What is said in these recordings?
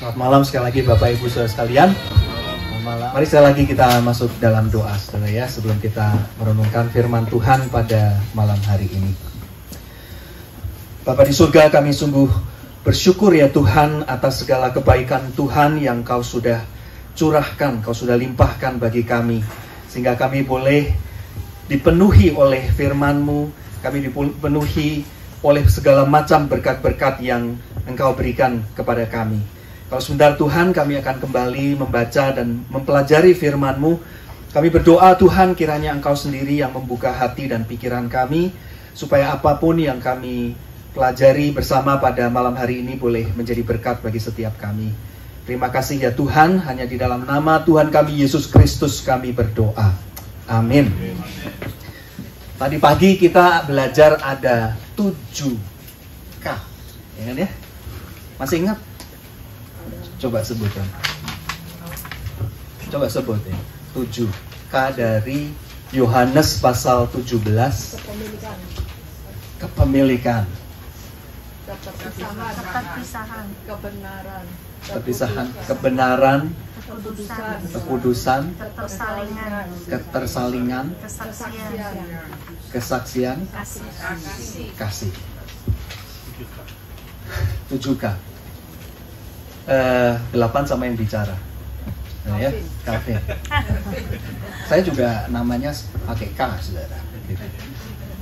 Selamat malam sekali lagi Bapak Ibu Saudara sekalian. Mari sekali lagi kita masuk dalam doa saudara ya, sebelum kita merenungkan firman Tuhan pada malam hari ini. Bapa di surga, kami sungguh bersyukur ya Tuhan atas segala kebaikan Tuhan yang Kau sudah curahkan, Kau sudah limpahkan bagi kami, sehingga kami boleh dipenuhi oleh firman-Mu, kami dipenuhi oleh segala macam berkat-berkat yang Engkau berikan kepada kami. Kalau sebentar Tuhan, kami akan kembali membaca dan mempelajari firman-Mu. Kami berdoa Tuhan, kiranya Engkau sendiri yang membuka hati dan pikiran kami, supaya apapun yang kami pelajari bersama pada malam hari ini boleh menjadi berkat bagi setiap kami. Terima kasih ya Tuhan, hanya di dalam nama Tuhan kami Yesus Kristus kami berdoa. Amin. Tadi pagi kita belajar ada 7K, ya kan ya? Masih ingat? Coba sebutkan. Coba sebut ya. 7K dari Yohanes pasal 17. Kepemilikan. Keterpisahan. Kebenaran. Keterpisahan. Kebenaran. Kekudusan. Ketersalingan. Kesaksian. Kasih. 7K. 8 sama yang bicara. Nah, ya, Kavin. Saya juga namanya pakai K, saudara.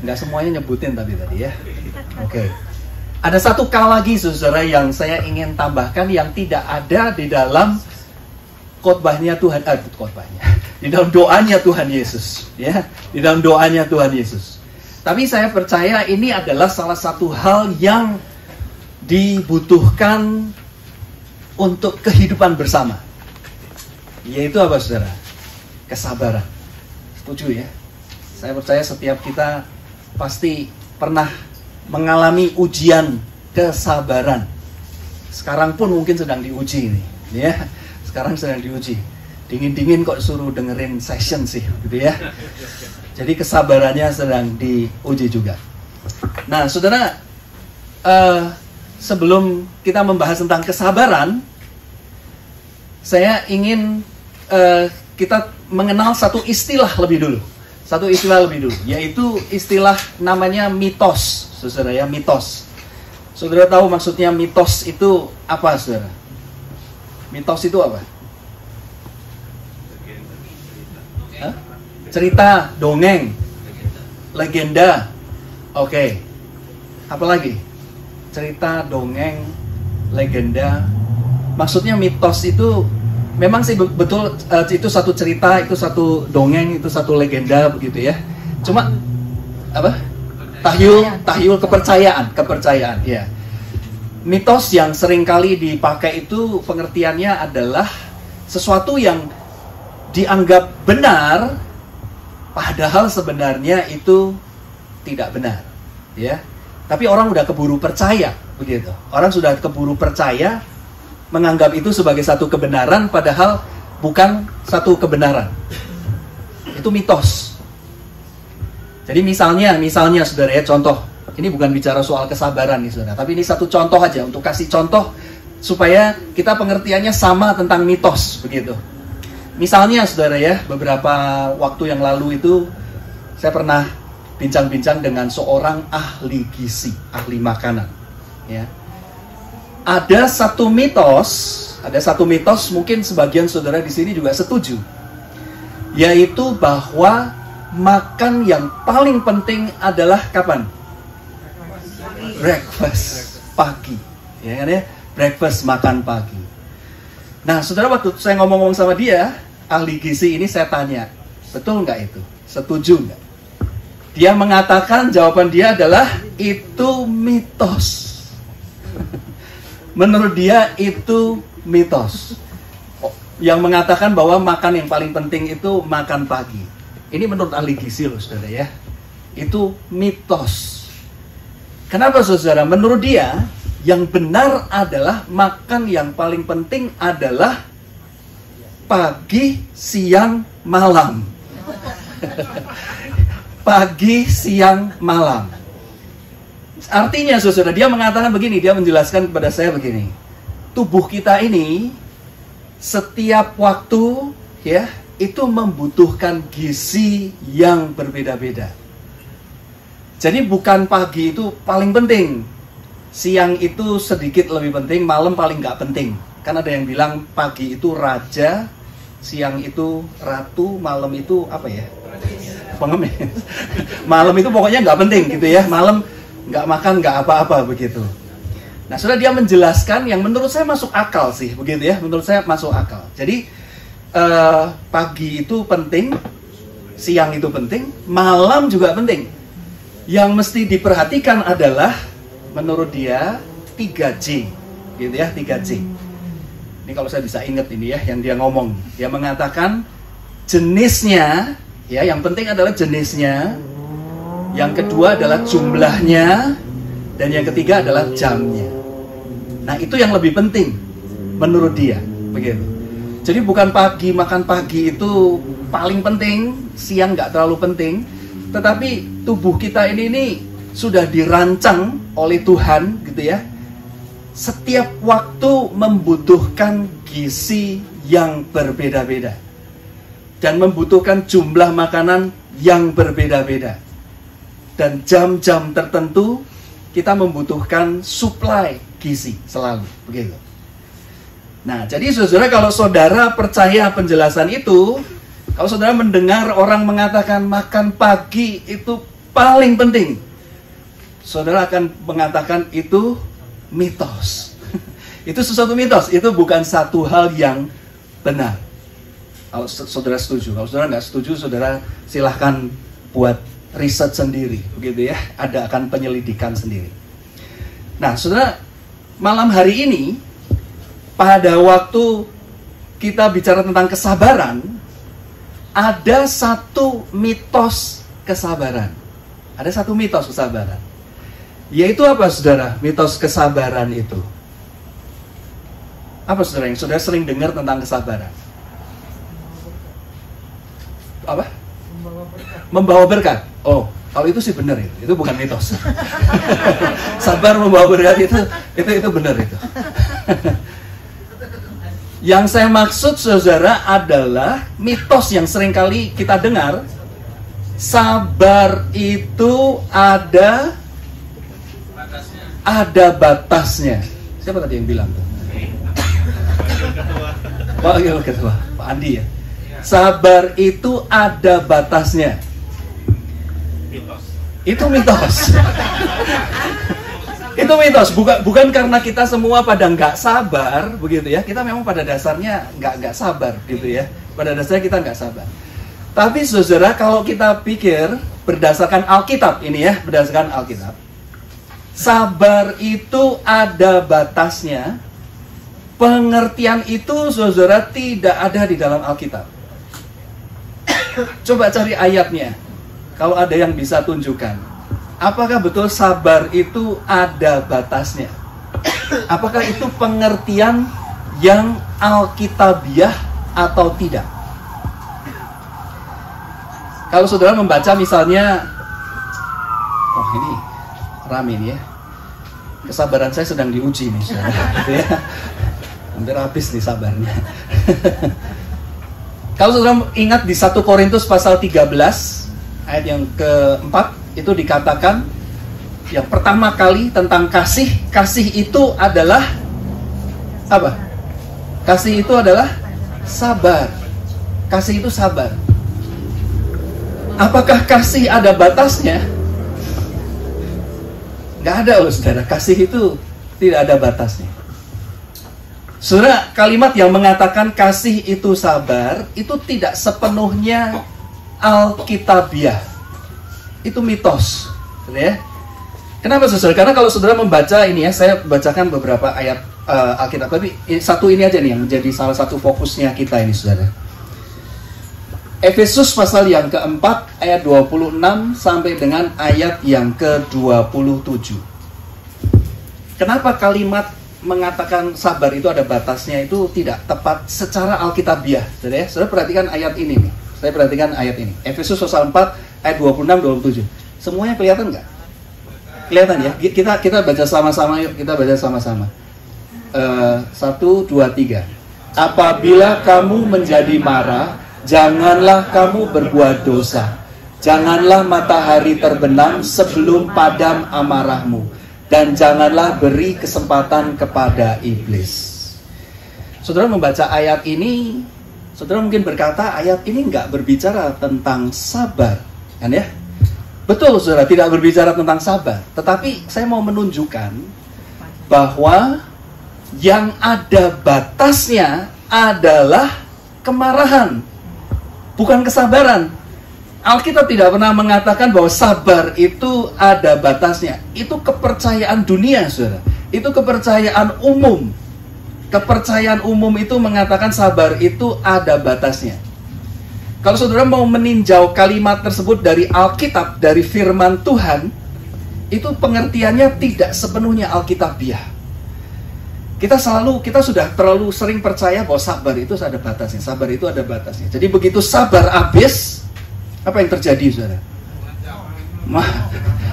Nggak semuanya nyebutin tapi tadi ya. Oke. Ada satu K lagi, saudara, yang saya ingin tambahkan yang tidak ada di dalam khotbahnya Tuhan, khotbahnya, di dalam doanya Tuhan Yesus, ya, di dalam doanya Tuhan Yesus. Tapi saya percaya ini adalah salah satu hal yang dibutuhkan untuk kehidupan bersama, yaitu apa saudara? Kesabaran. Setuju ya? Saya percaya setiap kita pasti pernah mengalami ujian kesabaran. Sekarang pun mungkin sedang diuji nih, ya. Sekarang sedang diuji. Dingin-dingin kok suruh dengerin session sih, gitu ya. Jadi kesabarannya sedang diuji juga. Nah, saudara, sebelum kita membahas tentang kesabaran, saya ingin kita mengenal satu istilah lebih dulu. Satu istilah lebih dulu, yaitu istilah namanya mitos. Saudara ya, mitos. Saudara tahu maksudnya mitos itu apa, saudara? Mitos itu apa? Hah? Cerita, dongeng, legenda. Oke. Apa lagi? Cerita, dongeng, legenda. Maksudnya mitos itu memang sih betul, itu satu cerita, itu satu dongeng, itu satu legenda begitu ya. Cuma apa? Tahyul kepercayaan ya. Mitos yang seringkali dipakai itu pengertiannya adalah sesuatu yang dianggap benar padahal sebenarnya itu tidak benar, ya. Tapi orang udah keburu percaya begitu. Orang sudah keburu percaya, menganggap itu sebagai satu kebenaran padahal bukan satu kebenaran. Itu mitos. Jadi misalnya saudara ya, contoh. Ini bukan bicara soal kesabaran nih saudara, tapi ini satu contoh aja untuk kasih contoh supaya kita pengertiannya sama tentang mitos begitu. Misalnya saudara ya, beberapa waktu yang lalu itu saya pernah bincang-bincang dengan seorang ahli gizi, ahli makanan, ya. Ada satu mitos mungkin sebagian saudara di sini juga setuju, yaitu bahwa makan yang paling penting adalah kapan? Breakfast, pagi, ya kan ya? Breakfast, makan pagi. Nah, saudara, waktu saya ngomong-ngomong sama dia, ahli gizi ini, saya tanya, betul nggak itu? Setuju nggak? Dia mengatakan, jawaban dia adalah itu mitos. Menurut dia itu mitos. Yang mengatakan bahwa makan yang paling penting itu makan pagi. Ini menurut ahli gizi loh saudara ya. Itu mitos. Kenapa saudara? Menurut dia yang benar adalah makan yang paling penting adalah pagi, siang, malam. Pagi, siang, malam. Artinya saudara, dia mengatakan begini, dia menjelaskan kepada saya begini. tubuh kita ini setiap waktu ya itu membutuhkan gizi yang berbeda-beda. Jadi bukan pagi itu paling penting, siang itu sedikit lebih penting, malam paling nggak penting. Kan ada yang bilang pagi itu raja, siang itu ratu, malam itu apa ya? Pengemis. Malam itu pokoknya nggak penting gitu ya. Malam nggak makan nggak apa-apa begitu. Nah, sudah dia menjelaskan yang menurut saya masuk akal sih begitu ya. Menurut saya masuk akal. Jadi pagi itu penting, siang itu penting, malam juga penting. Yang mesti diperhatikan adalah menurut dia 3J gitu ya, 3J. Ini kalau saya bisa ingat ini ya yang dia ngomong. Dia mengatakan jenisnya ya, yang penting adalah jenisnya. Yang kedua adalah jumlahnya, dan yang ketiga adalah jamnya. Nah, itu yang lebih penting menurut dia, begitu. Jadi bukan pagi, makan pagi itu paling penting, siang nggak terlalu penting, tetapi tubuh kita ini sudah dirancang oleh Tuhan, gitu ya. Setiap waktu membutuhkan gizi yang berbeda-beda dan membutuhkan jumlah makanan yang berbeda-beda. Dan jam-jam tertentu kita membutuhkan suplai gizi selalu, begitu. Nah, jadi saudara, kalau saudara percaya penjelasan itu, kalau saudara mendengar orang mengatakan makan pagi itu paling penting, saudara akan mengatakan itu mitos. Itu sesuatu mitos, itu bukan satu hal yang benar. Kalau saudara setuju, kalau saudara nggak setuju, saudara silahkan buat riset sendiri, begitu ya. Ada akan penyelidikan sendiri. Nah, saudara, malam hari ini pada waktu kita bicara tentang kesabaran, ada satu mitos kesabaran. Ada satu mitos kesabaran. Yaitu apa, saudara? Mitos kesabaran itu. Apa, saudara, yang saudara sering dengar tentang kesabaran? Apa? Membawa berkat. Oh, kalau itu sih benar itu bukan mitos. Sabar membawa berkat itu benar itu. Yang saya maksud, saudara, adalah mitos yang seringkali kita dengar. Sabar itu ada batasnya. Siapa tadi yang bilang tuh? Wakil Ketua, Pak Andi ya. Sabar itu ada batasnya. Itu mitos. Itu mitos, bukan karena kita semua pada nggak sabar, begitu ya. Kita memang pada dasarnya nggak sabar, gitu ya. Pada dasarnya kita nggak sabar. Tapi saudara, kalau kita pikir berdasarkan Alkitab ini ya, berdasarkan Alkitab, sabar itu ada batasnya. Pengertian itu, saudara, tidak ada di dalam Alkitab. Coba cari ayatnya, kalau ada yang bisa tunjukkan. Apakah betul sabar itu ada batasnya? Apakah itu pengertian yang alkitabiah atau tidak? Kalau saudara membaca misalnya, oh ini rame nih ya, kesabaran saya sedang diuji nih, saudara. Ya. Hampir habis nih sabarnya. Kalau saudara ingat di 1 Korintus pasal 13 ayat yang keempat, itu dikatakan yang pertama kali tentang kasih. Kasih itu adalah apa? Kasih itu adalah sabar. Kasih itu sabar. Apakah kasih ada batasnya? Nggak ada loh, saudara. Kasih itu tidak ada batasnya. Saudara, kalimat yang mengatakan kasih itu sabar itu tidak sepenuhnya alkitabiah. Itu mitos, ya. Kenapa, saudara? Karena kalau saudara membaca ini ya, saya bacakan beberapa ayat Alkitab, tapi satu ini aja nih yang menjadi salah satu fokusnya kita ini, saudara. Efesus pasal yang keempat ayat 26 sampai dengan ayat yang ke-27. Kenapa kalimat mengatakan sabar itu ada batasnya itu tidak tepat secara alkitabiah, saudara ya? Saudara perhatikan ayat ini nih. Saya perhatikan ayat ini. Efesus pasal 4 ayat 26-27. Semuanya kelihatan nggak? Kelihatan ya? Kita baca sama-sama yuk. Kita baca sama-sama. 1, 2, 3. Apabila kamu menjadi marah, janganlah kamu berbuat dosa. Janganlah matahari terbenam sebelum padam amarahmu, dan janganlah beri kesempatan kepada iblis. Saudara membaca ayat ini, saudara mungkin berkata ayat ini nggak berbicara tentang sabar, kan ya? Betul, saudara, tidak berbicara tentang sabar. Tetapi saya mau menunjukkan bahwa yang ada batasnya adalah kemarahan, bukan kesabaran. Alkitab tidak pernah mengatakan bahwa sabar itu ada batasnya. Itu kepercayaan dunia, saudara. Itu kepercayaan umum. Kepercayaan umum itu mengatakan sabar itu ada batasnya. Kalau saudara mau meninjau kalimat tersebut dari Alkitab, dari firman Tuhan, itu pengertiannya tidak sepenuhnya Alkitabiah. Kita sudah terlalu sering percaya bahwa sabar itu ada batasnya. Sabar itu ada batasnya. Jadi begitu sabar habis, apa yang terjadi, saudara?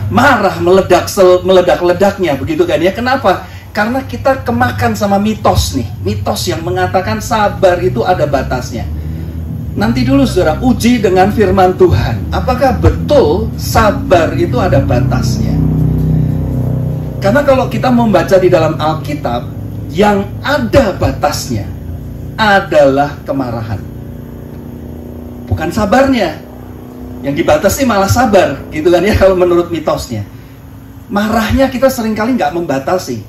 Marah, meledak-ledaknya, begitu kan ya? Kenapa? Karena kita kemakan sama mitos nih. Mitos yang mengatakan sabar itu ada batasnya. Nanti dulu, saudara, uji dengan firman Tuhan. Apakah betul sabar itu ada batasnya? Karena kalau kita membaca di dalam Alkitab, yang ada batasnya adalah kemarahan, bukan sabarnya. Yang dibatasi malah sabar, gitu kan ya, kalau menurut mitosnya. Marahnya kita seringkali nggak membatasi.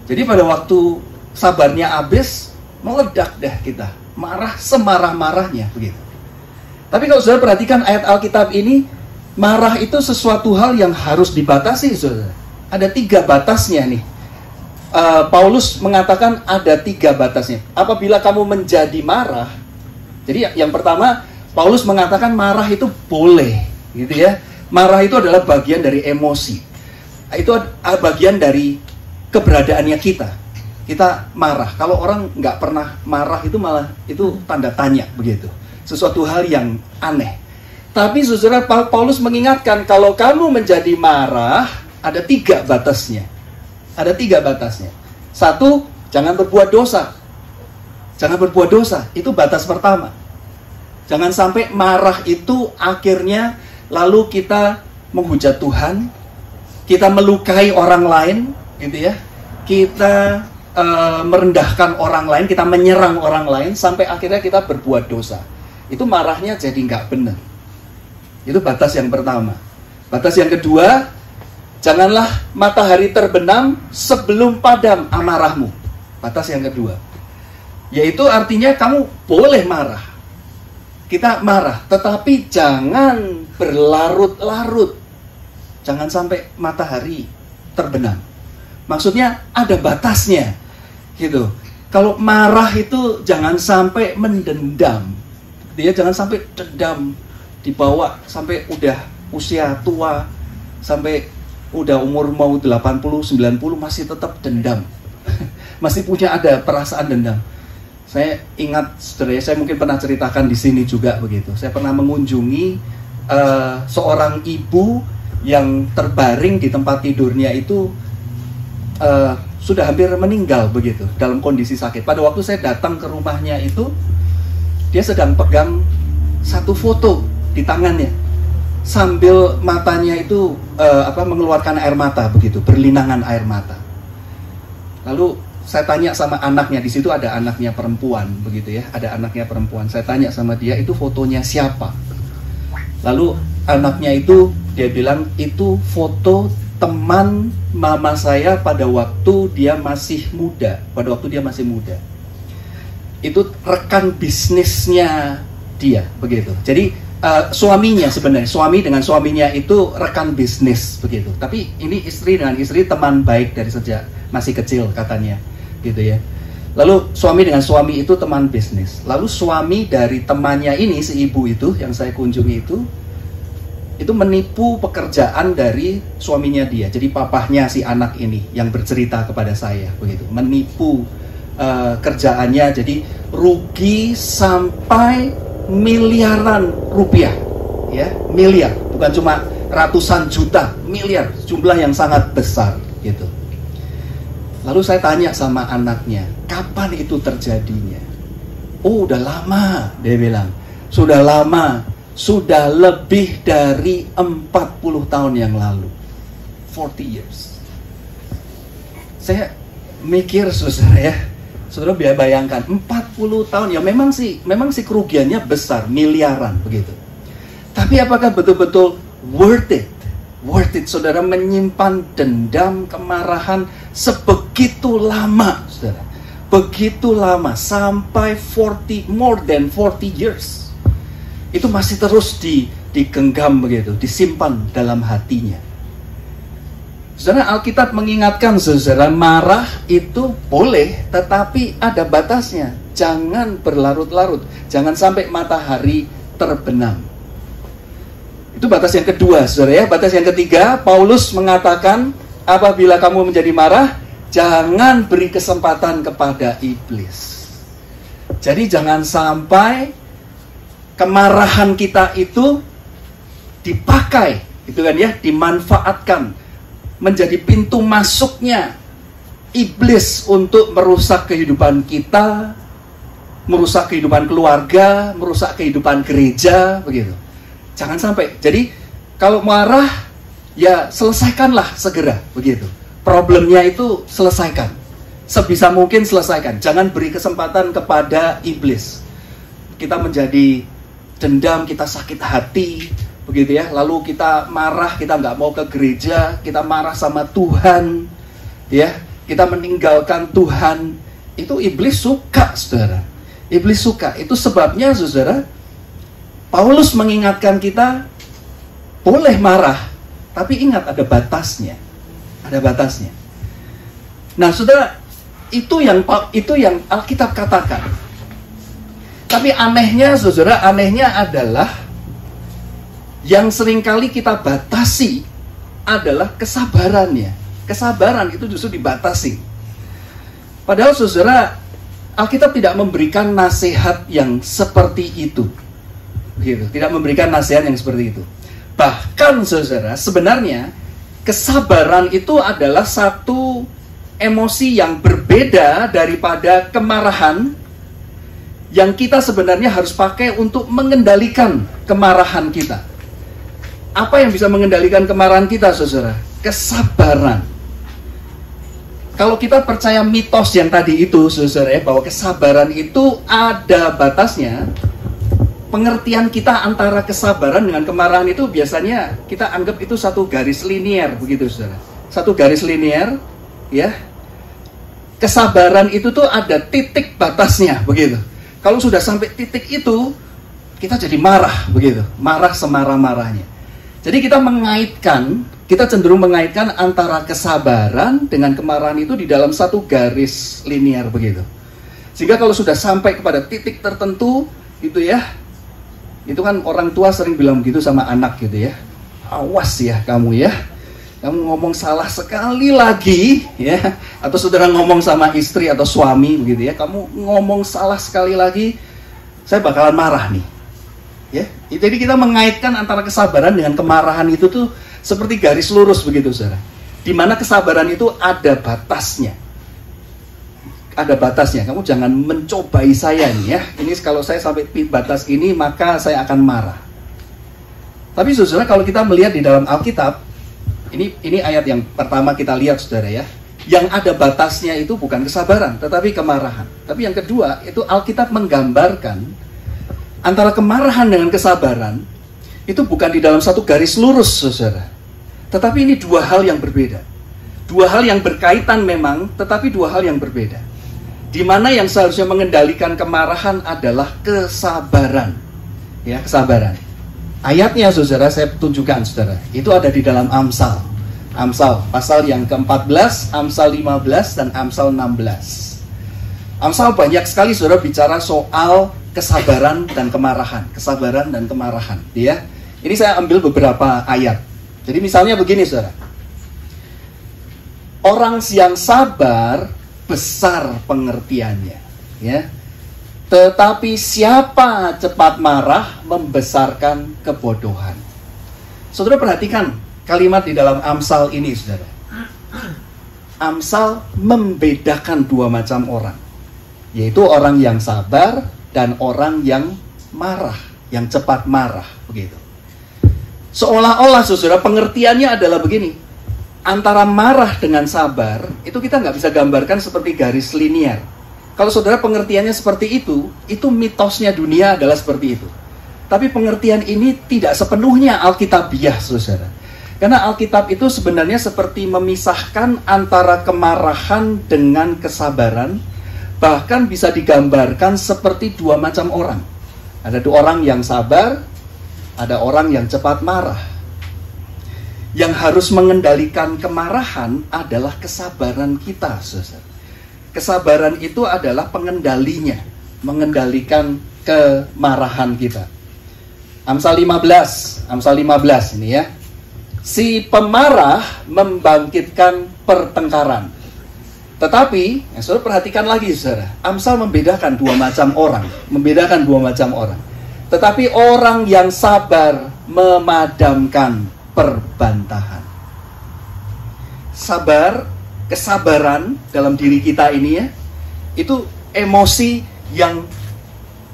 Jadi pada waktu sabarnya habis, meledak dah kita. Marah semarah-marahnya, begitu. Tapi kalau saudara perhatikan ayat Alkitab ini, marah itu sesuatu hal yang harus dibatasi, saudara. Ada 3 batasnya nih. Paulus mengatakan ada 3 batasnya. Apabila kamu menjadi marah, jadi yang pertama, Paulus mengatakan marah itu boleh, gitu ya. Marah itu adalah bagian dari emosi. Itu bagian dari keberadaannya kita. Kita marah. Kalau orang nggak pernah marah itu malah itu tanda tanya, begitu. Sesuatu hal yang aneh. Tapi saudara, Paulus mengingatkan kalau kamu menjadi marah, ada 3 batasnya. Ada 3 batasnya. 1, jangan berbuat dosa. Jangan berbuat dosa. Itu batas pertama. Jangan sampai marah itu akhirnya lalu kita menghujat Tuhan, kita melukai orang lain, gitu ya. Kita merendahkan orang lain, kita menyerang orang lain, sampai akhirnya kita berbuat dosa. Itu marahnya jadi nggak benar. Itu batas yang pertama. Batas yang kedua, janganlah matahari terbenam sebelum padam amarahmu. Batas yang kedua. Yaitu artinya kamu boleh marah. Kita marah, tetapi jangan berlarut-larut. Jangan sampai matahari terbenam. Maksudnya ada batasnya, gitu. Kalau marah itu jangan sampai mendendam. Dia jangan sampai dendam dibawa sampai udah usia tua, sampai udah umur mau 80, 90 masih tetap dendam. Masih punya ada perasaan dendam. Saya ingat, saudara, saya mungkin pernah ceritakan di sini juga begitu. Saya pernah mengunjungi seorang ibu yang terbaring di tempat tidurnya itu sudah hampir meninggal begitu, dalam kondisi sakit. Pada waktu saya datang ke rumahnya itu, dia sedang pegang satu foto di tangannya, sambil matanya itu mengeluarkan air mata begitu, berlinangan air mata. Lalu saya tanya sama anaknya, di situ ada anaknya perempuan begitu ya, ada anaknya perempuan. Saya tanya sama dia, itu fotonya siapa? Lalu anaknya itu dia bilang itu foto teman mama saya pada waktu dia masih muda, Itu rekan bisnisnya dia begitu. Jadi suaminya sebenarnya, suami dengan suaminya itu rekan bisnis begitu. Tapi ini istri dengan istri teman baik dari sejak masih kecil katanya. Gitu ya. Lalu suami dengan suami itu teman bisnis. Lalu suami dari temannya ini, si ibu itu yang saya kunjungi itu menipu pekerjaan dari suaminya dia. Jadi papahnya si anak ini yang bercerita kepada saya begitu, menipu kerjaannya, jadi rugi sampai miliaran rupiah, ya, miliar, bukan cuma ratusan juta, miliar, jumlah yang sangat besar gitu. Lalu saya tanya sama anaknya, kapan itu terjadinya? Oh, udah lama, dia bilang. Sudah lama, sudah lebih dari 40 tahun yang lalu. 40 years. Saya mikir, saudara ya, saudara biar bayangkan, 40 tahun, ya memang sih kerugiannya besar, miliaran begitu. Tapi apakah betul-betul worth it? Worth it, saudara, menyimpan dendam, kemarahan sebegitu lama, saudara. Begitu lama, sampai more than 40 years. Itu masih terus digenggam begitu, disimpan dalam hatinya. Saudara, Alkitab mengingatkan, saudara, marah itu boleh, tetapi ada batasnya. Jangan berlarut-larut, jangan sampai matahari terbenam. Itu batas yang kedua, saudara ya. Batas yang ketiga, Paulus mengatakan, apabila kamu menjadi marah, jangan beri kesempatan kepada iblis. Jadi jangan sampai kemarahan kita itu dipakai, gitu kan ya, dimanfaatkan menjadi pintu masuknya iblis untuk merusak kehidupan kita, merusak kehidupan keluarga, merusak kehidupan gereja, begitu. Jangan sampai. Jadi kalau marah, ya selesaikanlah segera, begitu. Problemnya itu selesaikan. Sebisa mungkin selesaikan. Jangan beri kesempatan kepada iblis. Kita menjadi dendam, kita sakit hati, begitu ya. Lalu kita marah, kita nggak mau ke gereja, kita marah sama Tuhan, ya. Kita meninggalkan Tuhan. Itu iblis suka, saudara. Iblis suka. Itu sebabnya, saudara, Paulus mengingatkan kita, boleh marah, tapi ingat ada batasnya. Ada batasnya. Nah, saudara, itu yang Alkitab katakan. Tapi anehnya, saudara, anehnya adalah yang seringkali kita batasi adalah kesabarannya. Kesabaran itu justru dibatasi. Padahal, saudara, Alkitab tidak memberikan nasihat yang seperti itu. Gitu. Tidak memberikan nasihat yang seperti itu. Bahkan, saudara, sebenarnya kesabaran itu adalah satu emosi yang berbeda daripada kemarahan yang kita sebenarnya harus pakai untuk mengendalikan kemarahan kita. Apa yang bisa mengendalikan kemarahan kita, saudara? Kesabaran. Kalau kita percaya mitos yang tadi itu, saudara, bahwa kesabaran itu ada batasnya, pengertian kita antara kesabaran dengan kemarahan itu biasanya kita anggap itu satu garis linier, begitu, saudara. Satu garis linier, ya. Kesabaran itu tuh ada titik batasnya, begitu. Kalau sudah sampai titik itu, kita jadi marah, begitu. Marah semarah-marahnya. Jadi kita cenderung mengaitkan antara kesabaran dengan kemarahan itu di dalam satu garis linier, begitu. Sehingga kalau sudah sampai kepada titik tertentu, gitu ya, itu kan orang tua sering bilang begitu sama anak gitu ya. Awas ya kamu ya. Kamu ngomong salah sekali lagi ya. Atau saudara ngomong sama istri atau suami begitu ya. Kamu ngomong salah sekali lagi, saya bakalan marah nih. Ya. Jadi kita mengaitkan antara kesabaran dengan kemarahan itu tuh seperti garis lurus begitu, saudara. Di mana kesabaran itu ada batasnya. Ada batasnya, kamu jangan mencobai saya nih ya. Ini kalau saya sampai batas ini, maka saya akan marah. Tapi saudara, kalau kita melihat di dalam Alkitab, ini ayat yang pertama kita lihat, saudara ya. Yang ada batasnya itu bukan kesabaran, tetapi kemarahan. Tapi yang kedua, itu Alkitab menggambarkan antara kemarahan dengan kesabaran, itu bukan di dalam satu garis lurus, saudara. Tetapi ini dua hal yang berbeda. Dua hal yang berkaitan memang, tetapi dua hal yang berbeda. Di mana yang seharusnya mengendalikan kemarahan adalah kesabaran. Ya, kesabaran. Ayatnya, saudara, saya tunjukkan, saudara. Itu ada di dalam Amsal. Amsal, pasal yang ke-14, Amsal 15, dan Amsal 16. Amsal banyak sekali, saudara, bicara soal kesabaran dan kemarahan. Kesabaran dan kemarahan. Ya. Ini saya ambil beberapa ayat. Jadi misalnya begini, saudara. Orang yang sabar besar pengertiannya, ya. Tetapi siapa cepat marah membesarkan kebodohan. Saudara perhatikan kalimat di dalam Amsal ini, saudara. Amsal membedakan dua macam orang, yaitu orang yang sabar dan orang yang marah, yang cepat marah, begitu. Seolah-olah saudara pengertiannya adalah begini, antara marah dengan sabar itu kita nggak bisa gambarkan seperti garis linear. Kalau saudara pengertiannya seperti itu mitosnya dunia adalah seperti itu. Tapi pengertian ini tidak sepenuhnya alkitabiah saudara. Karena Alkitab itu sebenarnya seperti memisahkan antara kemarahan dengan kesabaran, bahkan bisa digambarkan seperti dua macam orang. Ada dua orang yang sabar, ada orang yang cepat marah. Yang harus mengendalikan kemarahan adalah kesabaran kita, saudara. Kesabaran itu adalah pengendalinya, mengendalikan kemarahan kita. Amsal 15 ini ya. Si pemarah membangkitkan pertengkaran. Tetapi, saudara perhatikan lagi saudara, Amsal membedakan dua macam orang. Tetapi orang yang sabar memadamkan perbantahan. Sabar, kesabaran dalam diri kita ini ya, itu emosi yang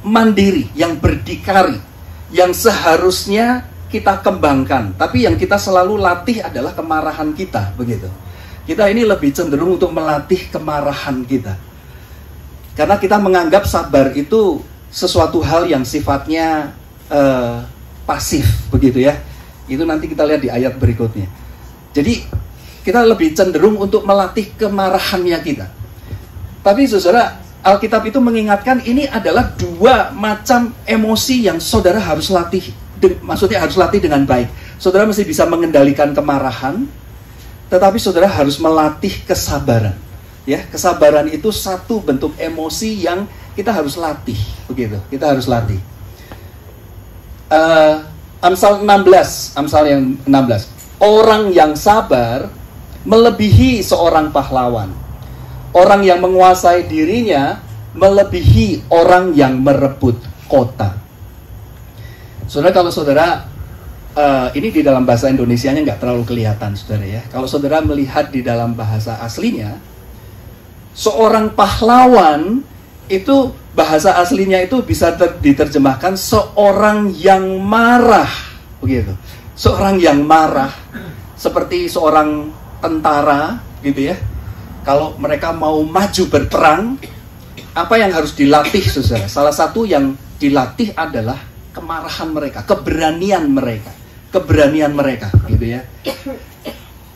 mandiri, yang berdikari, yang seharusnya kita kembangkan, tapi yang kita selalu latih adalah kemarahan kita, begitu. Kita ini lebih cenderung untuk melatih kemarahan kita. Karena kita menganggap sabar itu sesuatu hal yang sifatnya pasif, begitu ya. Itu nanti kita lihat di ayat berikutnya. Jadi kita lebih cenderung untuk melatih kemarahannya kita. Tapi saudara, Alkitab itu mengingatkan ini adalah dua macam emosi yang saudara harus latih. Maksudnya harus latih dengan baik. Saudara mesti bisa mengendalikan kemarahan, tetapi saudara harus melatih kesabaran. Ya, kesabaran itu satu bentuk emosi yang kita harus latih, begitu. Kita harus latih. Amsal yang 16. Orang yang sabar melebihi seorang pahlawan. Orang yang menguasai dirinya melebihi orang yang merebut kota. Saudara, kalau saudara ini di dalam bahasa Indonesianya nggak terlalu kelihatan, saudara ya. Kalau saudara melihat di dalam bahasa aslinya, seorang pahlawan itu bahasa aslinya itu bisa diterjemahkan seorang yang marah, begitu. Seorang yang marah, seperti seorang tentara, gitu ya. Kalau mereka mau maju berperang, apa yang harus dilatih, saudara? Salah satu yang dilatih adalah kemarahan mereka, keberanian mereka, gitu ya.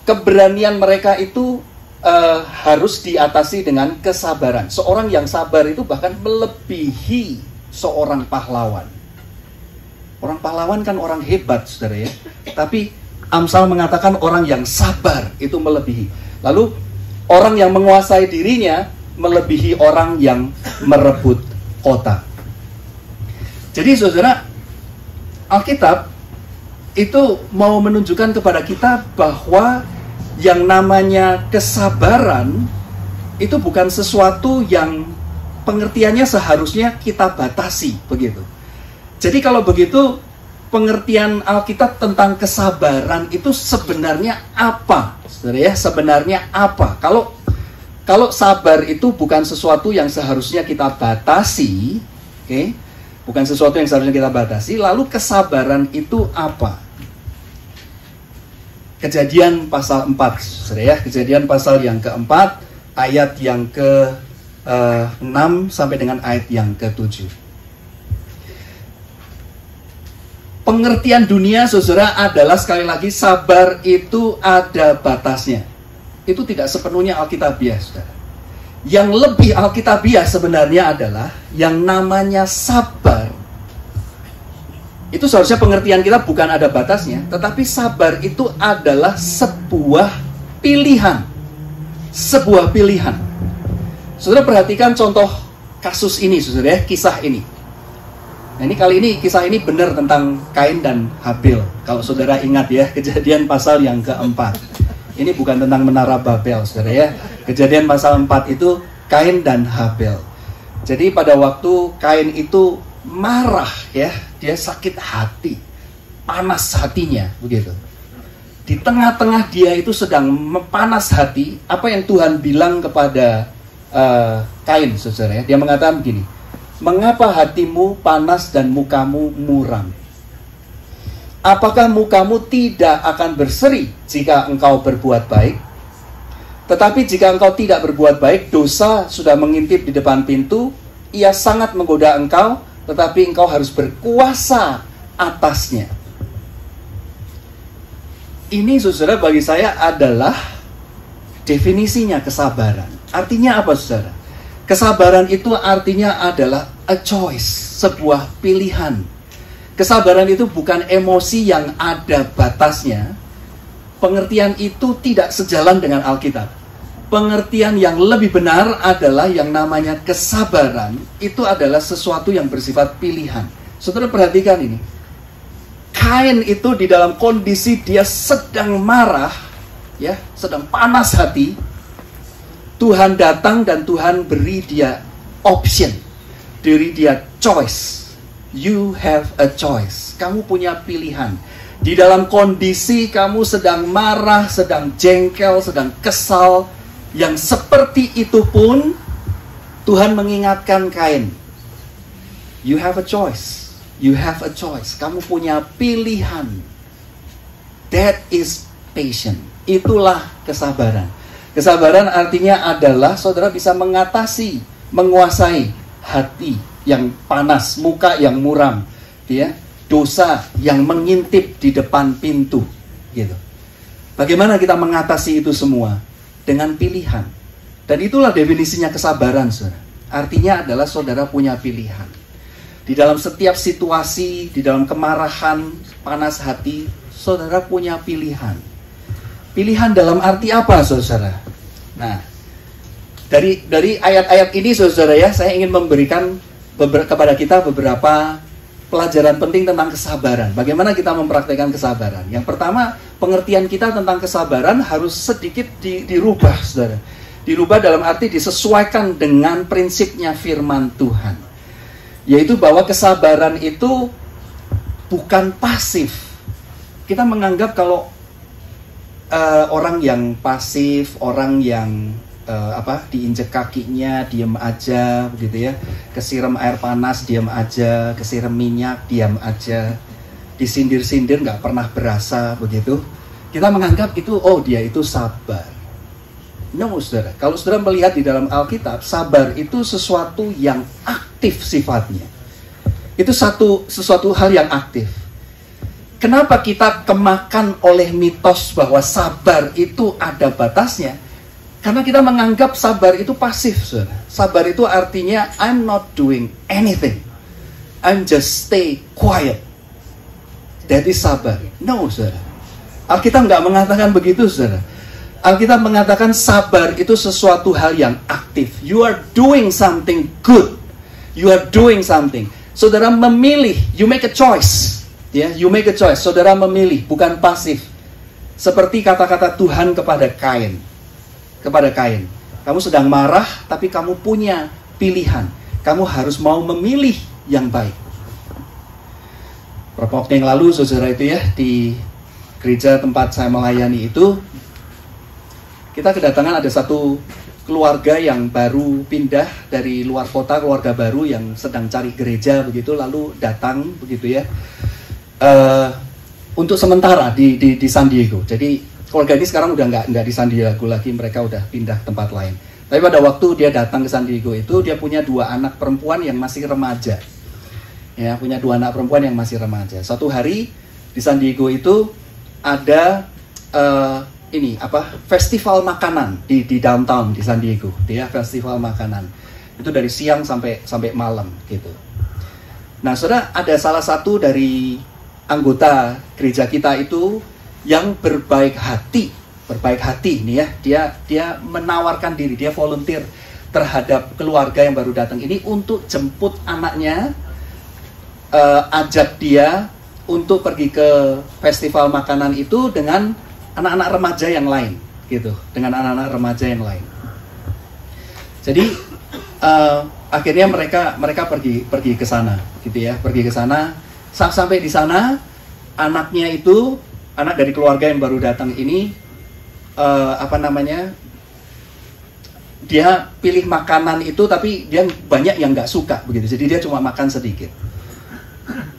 Keberanian mereka itu harus diatasi dengan kesabaran. Seorang yang sabar itu bahkan melebihi seorang pahlawan. Orang pahlawan kan orang hebat, saudara ya. Tapi Amsal mengatakan orang yang sabar itu melebihi. Lalu orang yang menguasai dirinya melebihi orang yang merebut kota. Jadi saudara, Alkitab itu mau menunjukkan kepada kita bahwa yang namanya kesabaran itu bukan sesuatu yang pengertiannya seharusnya kita batasi, begitu. Jadi kalau begitu, pengertian Alkitab tentang kesabaran itu sebenarnya apa? Saudara ya, sebenarnya apa? Kalau sabar itu bukan sesuatu yang seharusnya kita batasi, oke? Bukan sesuatu yang seharusnya kita batasi, lalu kesabaran itu apa? Kejadian pasal 4, saudara ya, Kejadian pasal yang keempat, ayat yang ke-6 sampai dengan ayat yang ke-7. Pengertian dunia, saudara, adalah sekali lagi sabar itu ada batasnya. Itu tidak sepenuhnya alkitabiah, saudara. Yang lebih alkitabiah sebenarnya adalah yang namanya sabar. Itu seharusnya pengertian kita bukan ada batasnya, tetapi sabar itu adalah sebuah pilihan. Sebuah pilihan. Saudara perhatikan contoh kasus ini, saudara ya, kisah ini. Nah, ini kali ini kisah ini benar tentang Kain dan Habil. Kalau saudara ingat ya, Kejadian pasal yang keempat. Ini bukan tentang Menara Babel, saudara ya. Kejadian pasal 4 itu Kain dan Habil. Jadi pada waktu Kain itu marah ya, dia sakit hati, panas hatinya, begitu. di tengah-tengah dia itu sedang panas hati, apa yang Tuhan bilang kepada Kain, saudara ya? Dia mengatakan begini, mengapa hatimu panas dan mukamu muram? Apakah mukamu tidak akan berseri jika engkau berbuat baik? Tetapi jika engkau tidak berbuat baik, dosa sudah mengintip di depan pintu, ia sangat menggoda engkau, tetapi engkau harus berkuasa atasnya. Ini, saudara, bagi saya adalah definisinya kesabaran. Artinya apa, saudara? Kesabaran itu artinya adalah a choice, sebuah pilihan. Kesabaran itu bukan emosi yang ada batasnya. Pengertian itu tidak sejalan dengan Alkitab. Pengertian yang lebih benar adalah yang namanya kesabaran. Itu adalah sesuatu yang bersifat pilihan. Saudara perhatikan ini. Kain itu di dalam kondisi dia sedang marah, ya, sedang panas hati. Tuhan datang dan Tuhan beri dia option, beri dia choice. You have a choice. Kamu punya pilihan. Di dalam kondisi kamu sedang marah, sedang jengkel, sedang kesal, yang seperti itu pun Tuhan mengingatkan Kain, you have a choice. You have a choice. Kamu punya pilihan. That is patience. Itulah kesabaran. Kesabaran artinya adalah saudara bisa mengatasi, menguasai hati yang panas, muka yang muram, ya, dosa yang mengintip di depan pintu, gitu. Bagaimana kita mengatasi itu semua? Dengan pilihan. Dan itulah definisinya kesabaran, saudara. Artinya adalah saudara punya pilihan. Di dalam setiap situasi, di dalam kemarahan, panas hati, saudara punya pilihan. Pilihan dalam arti apa, saudara? Nah, dari ayat-ayat ini, saudara ya, saya ingin memberikan kepada kita beberapa pelajaran penting tentang kesabaran. Bagaimana kita mempraktikkan kesabaran? Yang pertama, pengertian kita tentang kesabaran harus sedikit dirubah, saudara. Dirubah dalam arti disesuaikan dengan prinsipnya firman Tuhan. Yaitu bahwa kesabaran itu bukan pasif. Kita menganggap kalau orang yang pasif, orang yang diinjek kakinya, diam aja, begitu ya. Kesiram air panas, diam aja. Kesiram minyak, diam aja. Disindir-sindir, nggak pernah berasa, begitu. Kita menganggap itu, oh dia itu sabar. No, saudara. Kalau saudara melihat di dalam Alkitab, sabar itu sesuatu yang aktif sifatnya. Itu sesuatu hal yang aktif. Kenapa kita kemakan oleh mitos bahwa sabar itu ada batasnya? Karena kita menganggap sabar itu pasif, saudara. Sabar itu artinya I'm not doing anything. I'm just stay quiet. That is sabar. No, saudara. Alkitab nggak mengatakan begitu, saudara. Alkitab mengatakan sabar itu sesuatu hal yang aktif. You are doing something good. You are doing something. Saudara memilih. You make a choice. Ya, you make a choice. Saudara memilih, bukan pasif. Seperti kata-kata Tuhan kepada Kain. Kepada Kain, kamu sedang marah, tapi kamu punya pilihan. Kamu harus mau memilih yang baik. Beberapa waktu yang lalu, saudara itu ya, di gereja tempat saya melayani itu, kita kedatangan ada satu keluarga yang baru pindah dari luar kota, keluarga baru yang sedang cari gereja begitu, lalu datang begitu ya, untuk sementara di San Diego. Jadi keluarga ini sekarang udah nggak di San Diego lagi, mereka udah pindah tempat lain. Tapi pada waktu dia datang ke San Diego itu, dia punya 2 anak perempuan yang masih remaja. Ya, punya 2 anak perempuan yang masih remaja. Suatu hari di San Diego itu ada festival makanan di downtown di San Diego, ya, festival makanan. Itu dari siang sampai malam gitu. Nah, saudara, ada salah satu dari anggota gereja kita itu yang berbaik hati nih ya, dia menawarkan diri, dia volunteer terhadap keluarga yang baru datang ini untuk jemput anaknya, ajak dia untuk pergi ke festival makanan itu dengan anak-anak remaja yang lain, gitu, dengan anak-anak remaja yang lain. Jadi akhirnya mereka pergi ke sana, gitu ya, pergi ke sana. Sampai di sana, anaknya itu anak dari keluarga yang baru datang ini dia pilih makanan itu, tapi dia banyak yang nggak suka begitu, jadi dia cuma makan sedikit.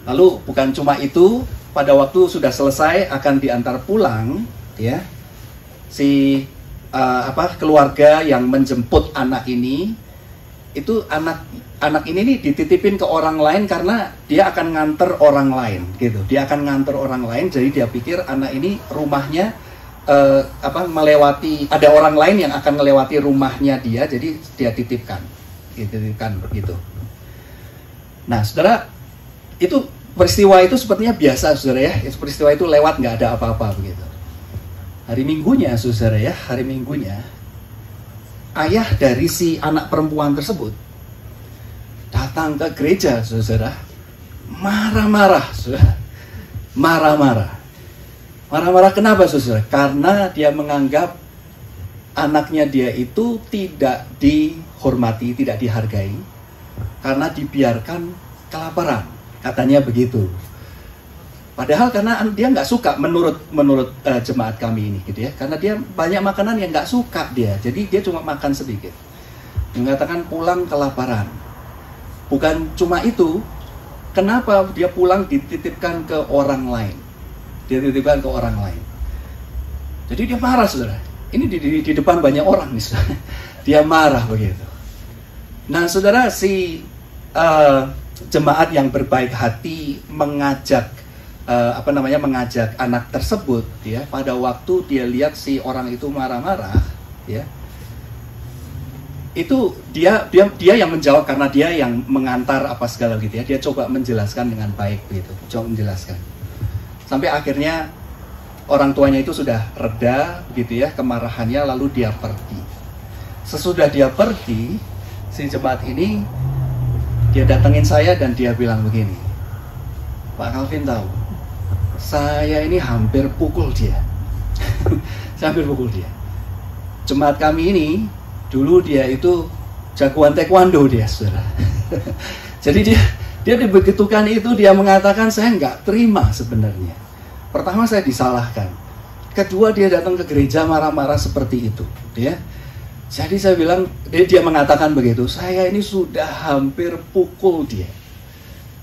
Lalu bukan cuma itu, pada waktu sudah selesai akan diantar pulang, ya, si keluarga yang menjemput anak ini, itu anak ini nih dititipin ke orang lain karena dia akan nganter orang lain gitu. Dia akan nganter orang lain, jadi dia pikir anak ini rumahnya melewati, ada orang lain yang akan melewati rumahnya dia, jadi dia dititipkan begitu. Nah, saudara, itu peristiwa itu sepertinya biasa, saudara ya. Peristiwa itu lewat, nggak ada apa-apa begitu. Hari Minggunya, saudara ya, hari Minggunya ayah dari si anak perempuan tersebut datang ke gereja, saudara, marah-marah, saudara. Marah-marah kenapa, saudara? Karena dia menganggap anaknya dia itu tidak dihormati, tidak dihargai, karena dibiarkan kelaparan, katanya begitu. Padahal karena dia nggak suka, menurut jemaat kami ini gitu ya, karena dia banyak makanan yang nggak suka dia, jadi dia cuma makan sedikit. Mengatakan pulang kelaparan. Bukan cuma itu, kenapa dia pulang dititipkan ke orang lain? Dia titipkan ke orang lain. Jadi dia marah, saudara. Ini di depan banyak orang nih, saudara. Dia marah begitu. Nah, saudara, si jemaat yang berbaik hati mengajak anak tersebut, ya, pada waktu dia lihat si orang itu marah-marah, ya, itu dia yang menjawab karena dia yang mengantar apa segala gitu ya. Dia coba menjelaskan dengan baik begitu, coba menjelaskan. Sampai akhirnya orang tuanya itu sudah reda begitu ya kemarahannya, lalu dia pergi. Sesudah dia pergi, si jemaat ini dia datengin saya dan dia bilang begini, Pak Calvin tahu, saya ini hampir pukul dia. Saya hampir pukul dia. Jemaat kami ini dulu dia itu jagoan taekwondo dia, saudara. Jadi dia dibegitukan itu, dia mengatakan saya nggak terima sebenarnya. Pertama saya disalahkan, kedua dia datang ke gereja marah-marah seperti itu, ya. Jadi saya bilang, dia mengatakan begitu, saya ini sudah hampir pukul dia.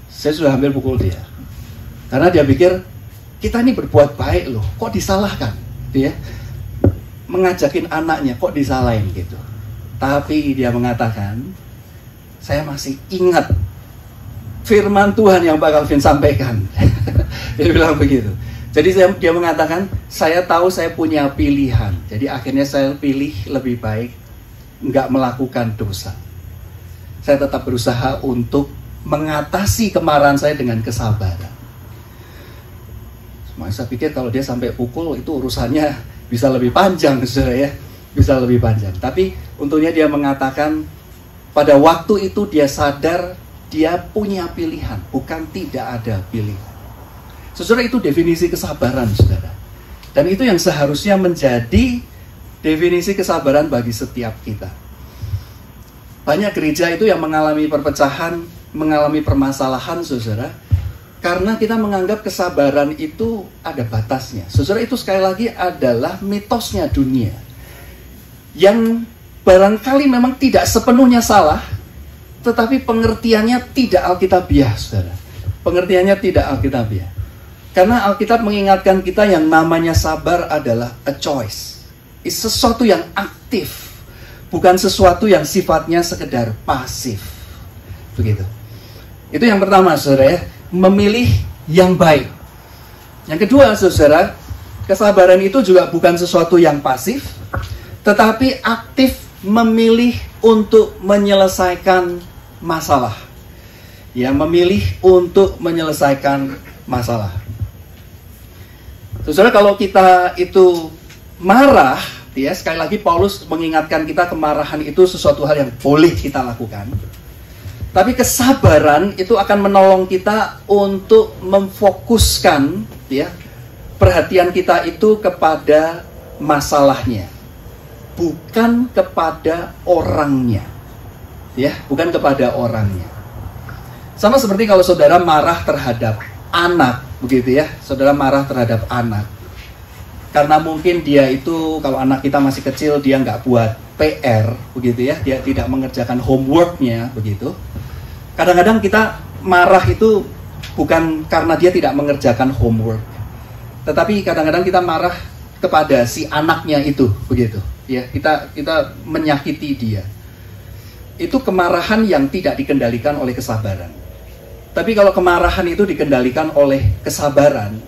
Saya sudah hampir pukul dia. Karena dia pikir, kita ini berbuat baik loh, kok disalahkan? Dia mengajakin anaknya, kok disalahin gitu. Tapi dia mengatakan, saya masih ingat firman Tuhan yang Pak Calvin sampaikan. Dia bilang begitu. Jadi dia mengatakan, saya tahu saya punya pilihan. Jadi akhirnya saya pilih lebih baik nggak melakukan dosa. Saya tetap berusaha untuk mengatasi kemarahan saya dengan kesabaran. Saya pikir kalau dia sampai pukul itu urusannya bisa lebih panjang, saudara ya, bisa lebih panjang. Tapi untungnya dia mengatakan pada waktu itu dia sadar dia punya pilihan, bukan tidak ada pilihan. Saudara, itu definisi kesabaran, saudara. Dan itu yang seharusnya menjadi definisi kesabaran bagi setiap kita. Banyak gereja itu yang mengalami perpecahan, mengalami permasalahan, saudara, karena kita menganggap kesabaran itu ada batasnya. Saudara, itu sekali lagi adalah mitosnya dunia, yang barangkali memang tidak sepenuhnya salah, tetapi pengertiannya tidak alkitabiah, saudara. Pengertiannya tidak alkitabiah. Karena Alkitab mengingatkan kita yang namanya sabar adalah a choice. Sesuatu yang aktif, bukan sesuatu yang sifatnya sekedar pasif. Begitu. Itu yang pertama, saudara ya, memilih yang baik. Yang kedua, saudara, kesabaran itu juga bukan sesuatu yang pasif, tetapi aktif memilih untuk menyelesaikan masalah. Ya, memilih untuk menyelesaikan masalah. Saudara, kalau kita itu marah, ya, sekali lagi Paulus mengingatkan kita kemarahan itu sesuatu hal yang boleh kita lakukan. Tapi kesabaran itu akan menolong kita untuk memfokuskan, ya, perhatian kita itu kepada masalahnya, bukan kepada orangnya, ya, bukan kepada orangnya. Sama seperti kalau saudara marah terhadap anak, begitu ya, saudara marah terhadap anak. karena mungkin dia itu, kalau anak kita masih kecil, dia nggak buat PR, begitu ya, dia tidak mengerjakan homeworknya, begitu. Kadang-kadang kita marah itu bukan karena dia tidak mengerjakan homework, tetapi kadang-kadang kita marah kepada si anaknya itu, begitu. Ya, kita menyakiti dia. Itu kemarahan yang tidak dikendalikan oleh kesabaran. Tapi kalau kemarahan itu dikendalikan oleh kesabaran,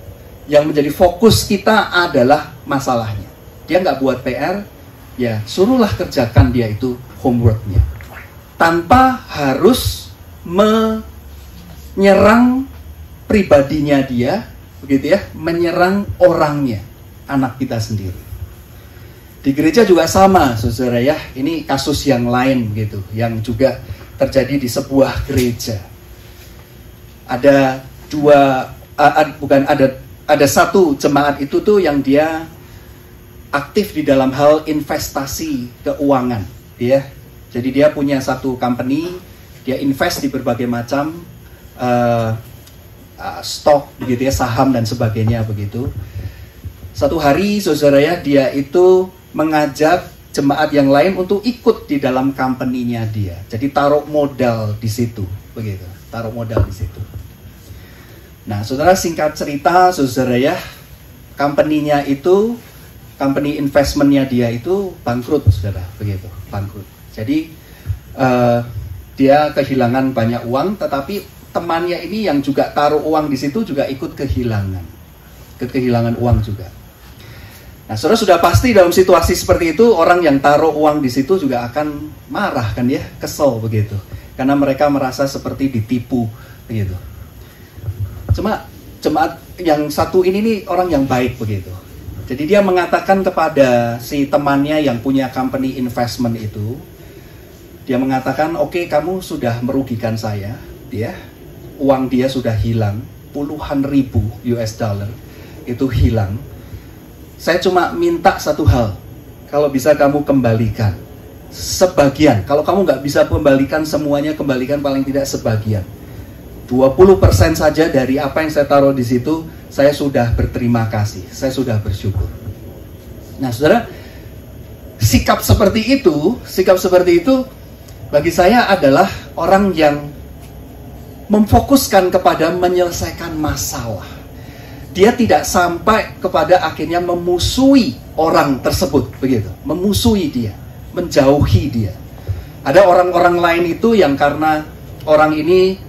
yang menjadi fokus kita adalah masalahnya. Dia nggak buat PR, ya suruhlah kerjakan dia itu homeworknya. Tanpa harus menyerang pribadinya dia, begitu ya, menyerang orangnya, anak kita sendiri. Di gereja juga sama, saudara ya. Ini kasus yang lain gitu, yang juga terjadi di sebuah gereja. Ada satu jemaat itu tuh yang dia aktif di dalam hal investasi keuangan, ya. Jadi dia punya satu company, dia invest di berbagai macam stok, begitu ya, saham dan sebagainya begitu. Satu hari, saudara ya, dia itu mengajak jemaat yang lain untuk ikut di dalam company-nya dia. Jadi taruh modal di situ, begitu. Taruh modal di situ. Nah, saudara, singkat cerita, saudara ya, company-nya itu, company investment-nya dia itu bangkrut, saudara, begitu, bangkrut. Jadi dia kehilangan banyak uang, tetapi temannya ini yang juga taruh uang di situ juga ikut kehilangan uang juga. Nah, saudara, sudah pasti dalam situasi seperti itu orang yang taruh uang di situ juga akan marah kan ya, kesel begitu, karena mereka merasa seperti ditipu begitu. Cuma jemaat yang satu ini nih orang yang baik begitu. Jadi dia mengatakan kepada si temannya yang punya company investment itu, dia mengatakan, oke, kamu sudah merugikan saya, ya, uang dia sudah hilang, puluhan ribu US dollar itu hilang. Saya cuma minta satu hal, kalau bisa kamu kembalikan sebagian. Kalau kamu nggak bisa kembalikan semuanya, kembalikan paling tidak sebagian. 20% saja dari apa yang saya taruh di situ, saya sudah berterima kasih, saya sudah bersyukur. Nah, saudara, sikap seperti itu bagi saya adalah orang yang memfokuskan kepada menyelesaikan masalah. Dia tidak sampai kepada akhirnya memusuhi orang tersebut, begitu, memusuhi dia, menjauhi dia. Ada orang-orang lain itu yang karena orang ini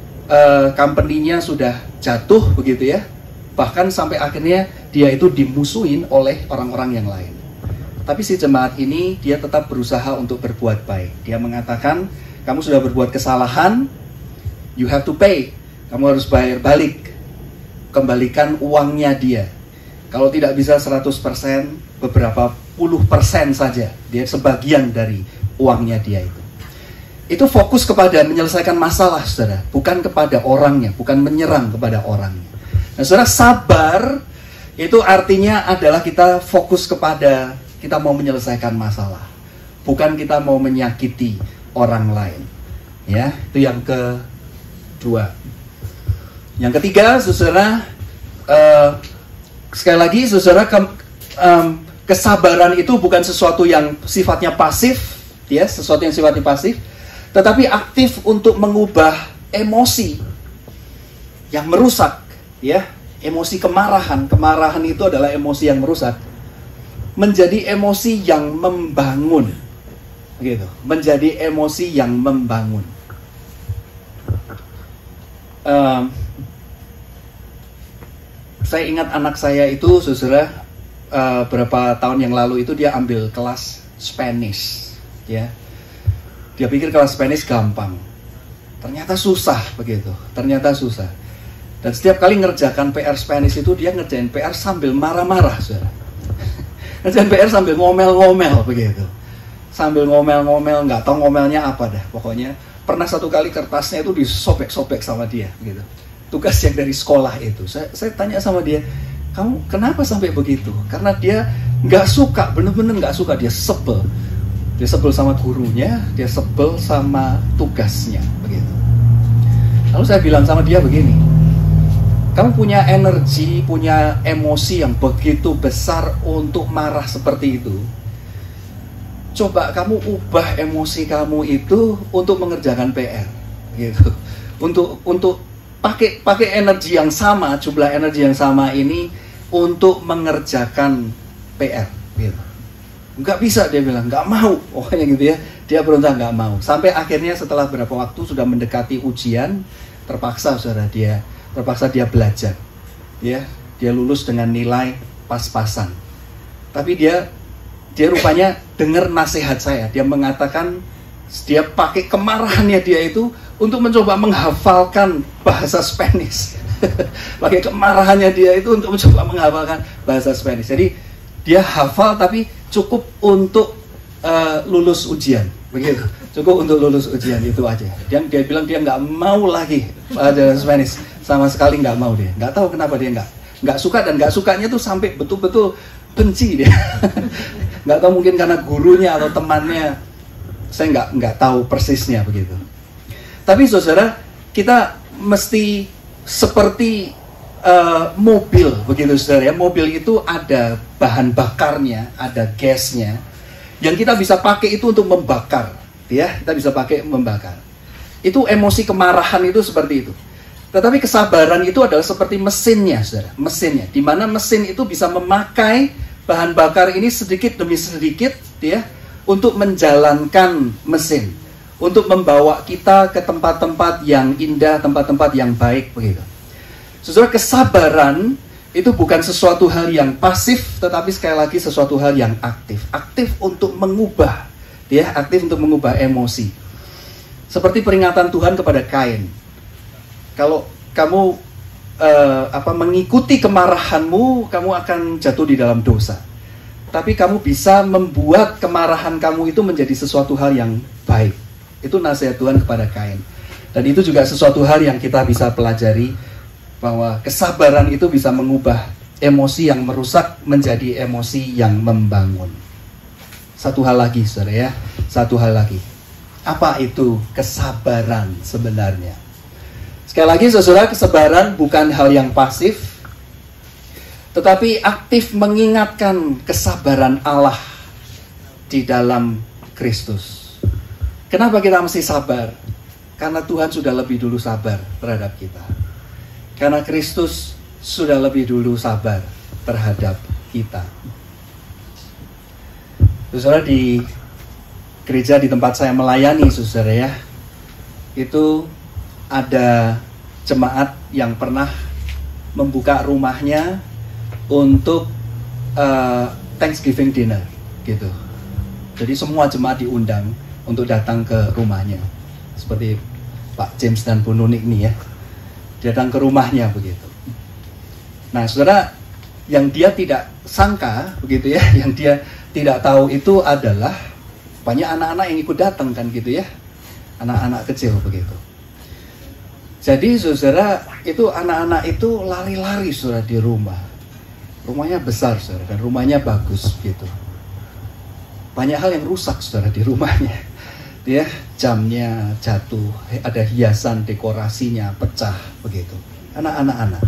company-nya sudah jatuh, begitu ya, bahkan sampai akhirnya dia itu dimusuhin oleh orang-orang yang lain. Tapi si jemaat ini dia tetap berusaha untuk berbuat baik. Dia mengatakan, kamu sudah berbuat kesalahan, you have to pay, kamu harus bayar balik. Kembalikan uangnya dia. Kalau tidak bisa 100%, beberapa puluh persen saja, dia sebagian dari uangnya dia itu. Itu fokus kepada menyelesaikan masalah, saudara, bukan kepada orangnya, bukan menyerang kepada orangnya. Nah, saudara, sabar itu artinya adalah kita fokus kepada kita mau menyelesaikan masalah, bukan kita mau menyakiti orang lain. Ya, itu yang kedua. Yang ketiga, saudara, sekali lagi, saudara, kesabaran itu bukan sesuatu yang sifatnya pasif, ya, sesuatu yang sifatnya pasif, tetapi aktif untuk mengubah emosi yang merusak, ya, emosi kemarahan. Kemarahan itu adalah emosi yang merusak, menjadi emosi yang membangun, gitu, menjadi emosi yang membangun. Saya ingat anak saya itu, saudara, beberapa tahun yang lalu itu dia ambil kelas Spanish, ya. Dia pikir kelas Spanish gampang, ternyata susah begitu, ternyata susah. Dan setiap kali ngerjakan PR Spanish itu dia ngerjain PR sambil marah-marah, saudara. Ngerjain PR sambil ngomel-ngomel begitu, sambil ngomel-ngomel, nggak tahu ngomelnya apa dah. Pokoknya pernah satu kali kertasnya itu disobek-sobek sama dia, begitu. Tugas yang dari sekolah itu, saya tanya sama dia, kamu kenapa sampai begitu? Karena dia nggak suka, bener-bener nggak suka, dia sebel. Dia sebel sama gurunya, dia sebel sama tugasnya, begitu. Lalu saya bilang sama dia begini, Kamu punya energi, punya emosi yang begitu besar untuk marah seperti itu. Coba kamu ubah emosi kamu itu untuk mengerjakan PR, gitu. Untuk pakai energi yang sama, jumlah energi yang sama ini untuk mengerjakan PR, gitu. Nggak bisa, dia bilang, nggak mau, pokoknya gitu ya. Dia berontak nggak mau. Sampai akhirnya setelah beberapa waktu sudah mendekati ujian, terpaksa dia belajar, ya, dia lulus dengan nilai pas-pasan. Tapi dia rupanya dengar nasihat saya. Dia mengatakan dia pakai kemarahannya dia itu untuk mencoba menghafalkan bahasa Spanish. Pakai kemarahannya dia itu untuk mencoba menghafalkan bahasa Spanish. Jadi dia hafal tapi cukup untuk lulus ujian, begitu. Cukup untuk lulus ujian, itu aja. Dia bilang dia nggak mau lagi bahasa Spanish, sama sekali nggak mau dia. Nggak tahu kenapa dia nggak suka, dan nggak sukanya tuh sampai betul-betul benci dia. Nggak tahu, mungkin karena gurunya atau temannya, saya nggak tahu persisnya begitu. Tapi saudara, kita mesti seperti mobil begitu saudara ya. Mobil itu ada bahan bakarnya, ada gasnya yang kita bisa pakai itu untuk membakar, ya. Kita bisa pakai membakar. Itu emosi kemarahan itu seperti itu. Tetapi kesabaran itu adalah seperti mesinnya, saudara. Mesinnya, di mana mesin itu bisa memakai bahan bakar ini sedikit demi sedikit, ya, untuk menjalankan mesin, untuk membawa kita ke tempat-tempat yang indah, tempat-tempat yang baik begitu. Saudara, kesabaran itu bukan sesuatu hal yang pasif, tetapi sekali lagi sesuatu hal yang aktif. Aktif untuk mengubah, ya, aktif untuk mengubah emosi. Seperti peringatan Tuhan kepada Kain. Kalau kamu mengikuti kemarahanmu, kamu akan jatuh di dalam dosa. Tapi kamu bisa membuat kemarahan kamu itu menjadi sesuatu hal yang baik. Itu nasihat Tuhan kepada Kain. Dan itu juga sesuatu hal yang kita bisa pelajari, bahwa kesabaran itu bisa mengubah emosi yang merusak menjadi emosi yang membangun. Satu hal lagi, saudara ya. Satu hal lagi. Apa itu kesabaran sebenarnya? Sekali lagi, saudara, kesabaran bukan hal yang pasif, tetapi aktif mengingatkan kesabaran Allah di dalam Kristus. Kenapa kita mesti sabar? Karena Tuhan sudah lebih dulu sabar terhadap kita. Karena Kristus sudah lebih dulu sabar terhadap kita. Saudara, di gereja di tempat saya melayani, saudara ya, itu ada jemaat yang pernah membuka rumahnya untuk Thanksgiving dinner, gitu. Jadi semua jemaat diundang untuk datang ke rumahnya, seperti Pak James dan Bu Nunik nih ya, datang ke rumahnya begitu. Nah, saudara, yang dia tidak sangka begitu ya, yang dia tidak tahu itu adalah banyak anak-anak yang ikut datang kan gitu ya, anak-anak kecil begitu. Jadi saudara, itu anak-anak itu lari-lari saudara di rumah. Rumahnya besar saudara, dan rumahnya bagus gitu. Banyak hal yang rusak saudara di rumahnya. Ya, jamnya jatuh, ada hiasan dekorasinya pecah begitu. Anak-anak.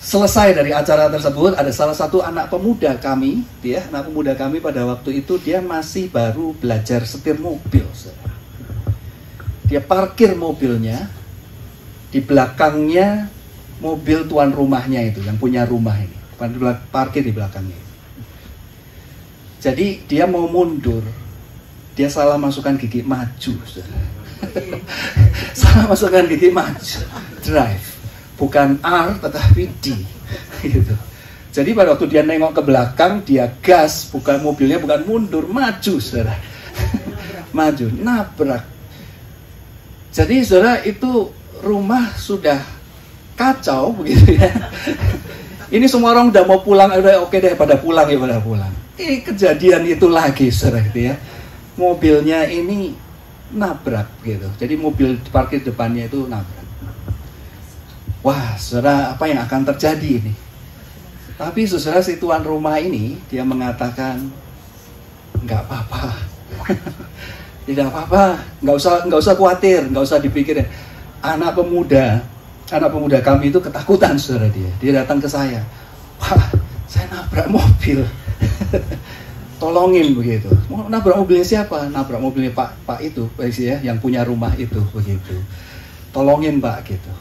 Selesai dari acara tersebut, ada salah satu anak pemuda kami, ya, anak pemuda kami pada waktu itu dia masih baru belajar setir mobil, saudara. Dia parkir mobilnya, di belakangnya mobil tuan rumahnya itu, yang punya rumah ini, parkir di belakangnya. Jadi dia mau mundur, dia salah masukkan gigi maju, saudara. Salah masukkan gigi maju, drive, bukan R tetapi D, gitu. Jadi pada waktu dia nengok ke belakang, dia gas, bukan mobilnya bukan mundur, maju, saudara. Maju, nabrak. Jadi saudara, itu rumah sudah kacau begitu ya. Ini semua orang udah mau pulang, udah oke deh, pada pulang ya, pada pulang. Ini kejadian itu lagi saudara gitu ya. Mobilnya ini nabrak gitu. Jadi mobil parkir depannya itu nabrak. Wah, saudara, apa yang akan terjadi ini? Tapi saudara, si tuan rumah ini dia mengatakan nggak apa-apa. Tidak apa-apa, nggak usah khawatir, nggak usah dipikirin. Anak pemuda anak pemuda kami itu ketakutan, saudara. Dia datang ke saya, "Wah, saya nabrak mobil." Tolongin begitu. Mau nabrak mobilnya siapa? Nabrak mobilnya Pak itu, ya, yang punya rumah itu begitu. Tolongin Pak gitu.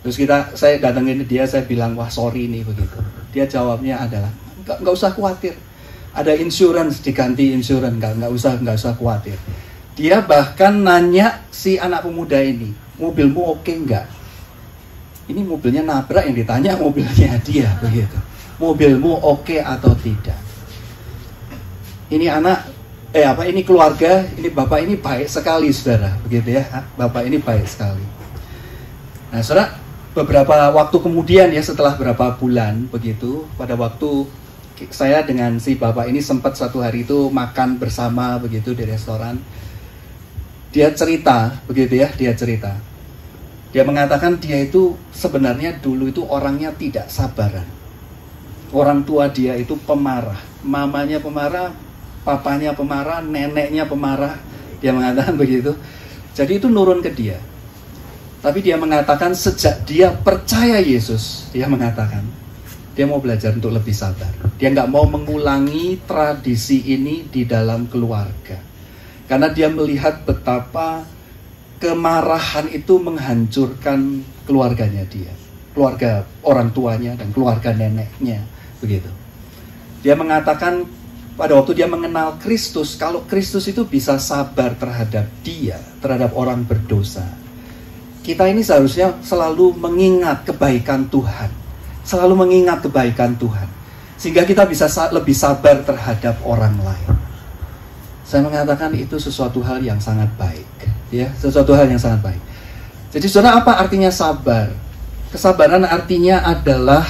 Terus saya datangin dia, saya bilang, "Wah, sorry nih," begitu. Dia jawabnya adalah, nggak usah khawatir. Ada insurance, diganti insurance, nggak usah khawatir. Dia bahkan nanya si anak pemuda ini, "Mobilmu oke nggak?" Ini mobilnya nabrak, yang ditanya mobilnya dia begitu. "Mobilmu oke atau tidak?" Ini ini keluarga, ini bapak ini baik sekali, saudara, begitu ya. Bapak ini baik sekali. Nah, saudara, beberapa waktu kemudian ya, setelah beberapa bulan begitu, pada waktu saya dengan si bapak ini sempat satu hari itu makan bersama begitu di restoran. Dia cerita begitu ya, dia mengatakan dia itu sebenarnya dulu itu orangnya tidak sabaran. Orang tua dia itu pemarah, mamanya pemarah, papanya pemarah, neneknya pemarah. Dia mengatakan begitu. Jadi itu nurun ke dia. Tapi dia mengatakan sejak dia percaya Yesus, dia mengatakan dia mau belajar untuk lebih sabar. Dia nggak mau mengulangi tradisi ini di dalam keluarga. Karena dia melihat betapa kemarahan itu menghancurkan keluarganya dia. Keluarga orang tuanya dan keluarga neneknya. Begitu. Dia mengatakan pada waktu dia mengenal Kristus, kalau Kristus itu bisa sabar terhadap dia, terhadap orang berdosa. Kita ini seharusnya selalu mengingat kebaikan Tuhan. Selalu mengingat kebaikan Tuhan. Sehingga kita bisa lebih sabar terhadap orang lain. Saya mengatakan itu sesuatu hal yang sangat baik. Ya, sesuatu hal yang sangat baik. Jadi saudara, apa artinya sabar? Kesabaran artinya adalah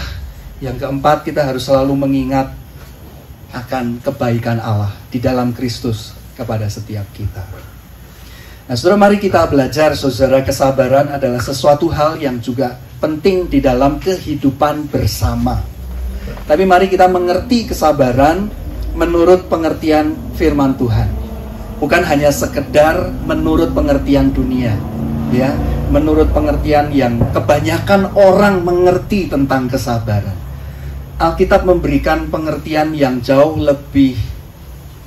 yang keempat, kita harus selalu mengingat akan kebaikan Allah di dalam Kristus kepada setiap kita. Nah, saudara, mari kita belajar, saudara, kesabaran adalah sesuatu hal yang juga penting di dalam kehidupan bersama. Tapi mari kita mengerti kesabaran menurut pengertian firman Tuhan. Bukan hanya sekedar menurut pengertian dunia, ya, menurut pengertian yang kebanyakan orang mengerti tentang kesabaran. Alkitab memberikan pengertian yang jauh lebih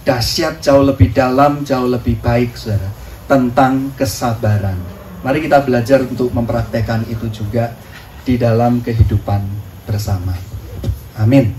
dahsyat, jauh lebih dalam, jauh lebih baik, saudara, tentang kesabaran. Mari kita belajar untuk mempraktekkan itu juga di dalam kehidupan bersama. Amin.